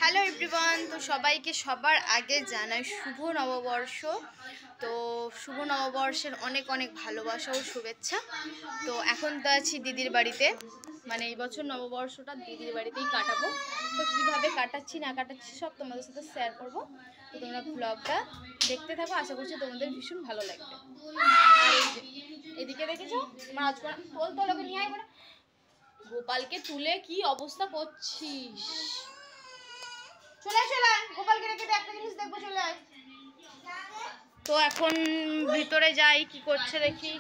Hello everyone, তো সবাইকে সবার আগে জানাই শুভ নববর্ষ। তো শুভ নববর্ষের অনেক অনেক ভালোবাসা ও শুভেচ্ছা। তো এখন তো আছি দিদির বাড়িতে, মানে এই বছর নববর্ষটা দিদির বাড়িতেই কাটাবো। তো কীভাবে কাটাচ্ছি না কাটাচ্ছি সব তোমাদের সাথে শেয়ার করব। তো তোমরা ব্লগটা দেখতে থাকো, আশা করছি তোমাদের ভীষণ ভালো লাগবে। আর এদিকে দেখেছো আমার আজকাল তোলকে নিয়ে আয়, গোপালকে তুলে কি অবস্থা করছিস। চলে গোপালকে রেখে দে, একটা জিনিস দেখবো, চলে আয়। তো এখন ভিতরে যাই, কি করছে দেখি।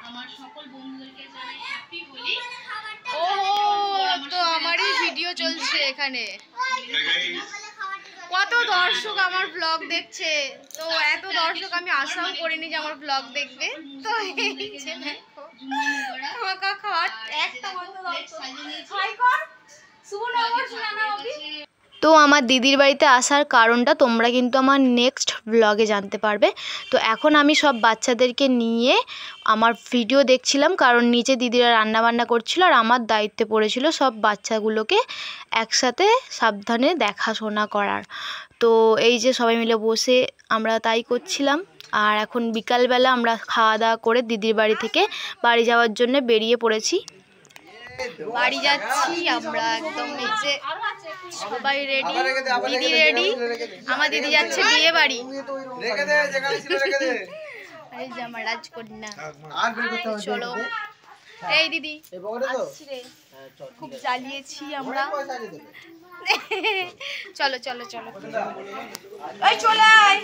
আমার সকল বন্ধুদেরকে জানাই হ্যাপি হোলি। ও তো আমারই ভিডিও চলছে এখানে, কত দর্শক আমার ব্লগ দেখছে। তো এত দর্শক আমি আশাও করিনি যে আমার ব্লগ দেখবে। তো তো আমার দিদির বাড়িতে আসার কারণটা তোমরা কিন্তু আমার নেক্সট ব্লগে জানতে পারবে। তো এখন আমি সব বাচ্চাদেরকে নিয়ে আমার ভিডিও দেখছিলাম, কারণ নিচে দিদিরা রান্নাবান্না করছিল আর আমার দায়িত্বে পড়েছিল সব বাচ্চাগুলোকে একসাথে সাবধানে দেখাশোনা করার। তো এই যে সবাই মিলে বসে আমরা তাই করছিলাম। আর এখন বিকালবেলা আমরা খাওয়া দাওয়া করে দিদির বাড়ি থেকে বাড়ি যাওয়ার জন্য বেরিয়ে পড়েছি। বাড়ি যাচ্ছি আমরা একদম, এই যে সবাই রেডি, দিদি রেডি, আমার দিদি যাচ্ছে বিয়ে বাড়ি। এই যে আমার রাজকন্যা, চলো। এই দিদি আসছি রে, খুব জ্বালিয়েছি আমরা। চলো চলো চলো, এই চলে আয়।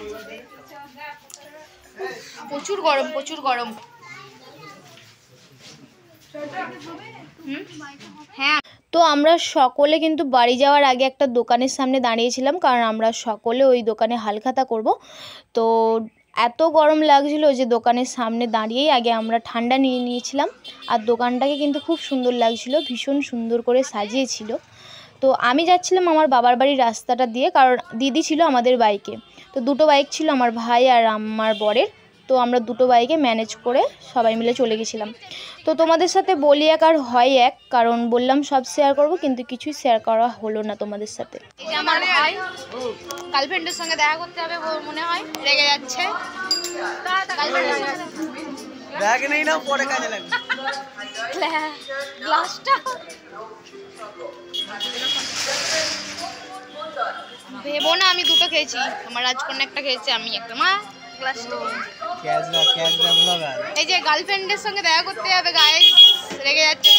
প্রচুর গরম, প্রচুর গরম। হ্যাঁ, তো আমরা সকলে কিন্তু বাড়ি যাওয়ার আগে একটা দোকানের সামনে দাঁড়িয়েছিলাম, কারণ আমরা সকলে ওই দোকানে হালখাতা করব। তো এত গরম লাগছিল যে দোকানের সামনে দাঁড়িয়েই আগে আমরা ঠান্ডা নিয়ে নিয়েছিলাম। আর দোকানটাকে কিন্তু খুব সুন্দর লাগছিল, ভীষণ সুন্দর করে সাজিয়েছিল। তো আমি যাচ্ছিলাম আমার বাবার বাড়ির রাস্তাটা দিয়ে, কারণ দিদি ছিল আমাদের বাইকে। তো দুটো বাইক ছিল, আমার ভাই আর আমার বরের। তো আমরা দুটো বাইকে ম্যানেজ করে সবাই মিলে চলে গেছিলাম। তো তোমাদের সাথে বলি এক আর হয় এক, কারণ বললাম সব শেয়ার করব, কিন্তু কিছুই শেয়ার করা হলো না তোমাদের সাথে। এই যে আমার ভাই গার্লফ্রেন্ডের সঙ্গে দেখা করতে হবে, মনে হয় রেগে যাচ্ছে। ব্যাগ নেই না, পরে কাজে লাগবে। গ্লাসটা ভেবো না আমি দুটো খেয়েছি, আমার রাজকন্যা একটা খেয়েছে, আমি একটা। মা এই যে গার্লফ্রেন্ডের সঙ্গে দেখা করতে যাবে, গায়ে রেগে যাচ্ছে।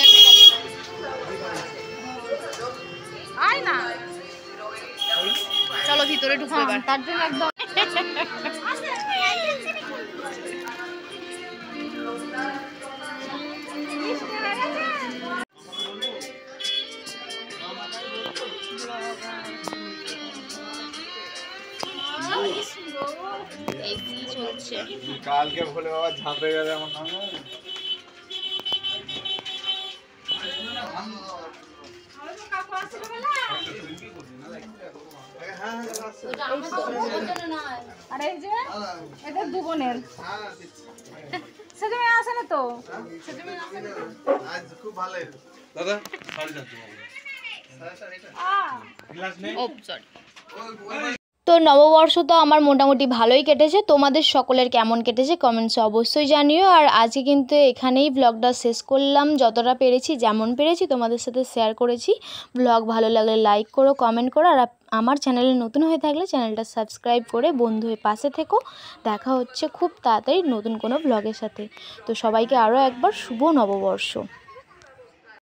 আয় না, চলো ভিতরে ঢুকবো এবার, তার জন্য একদম। কালকে বলে বাবা ঝাঁপে গেলে আমার নাম আরে এই যে এদের দু বোনের সেজন্য আসে না তো, আজ খুব ভালো দাদা সাড়ে যাচ্ছে গ্লাস নেই। ও সরি। তো নববর্ষ তো আমার মোটামুটি ভালোই কেটেছে, তোমাদের সকলের কেমন কেটেছে কমেন্টসে অবশ্যই জানিও। আর আজকে কিন্তু এখানেই ব্লগটা শেষ করলাম, যতটা পেরেছি যেমন পেরেছি তোমাদের সাথে শেয়ার করেছি। ব্লগ ভালো লাগলে লাইক করো, কমেন্ট করো, আর আমার চ্যানেলে নতুন হয়ে থাকলে চ্যানেলটা সাবস্ক্রাইব করে বন্ধু হয়ে পাশে থেকো। দেখা হচ্ছে খুব তাড়াতাড়ি নতুন কোনো ব্লগের সাথে। তো সবাইকে আরও একবার শুভ নববর্ষ।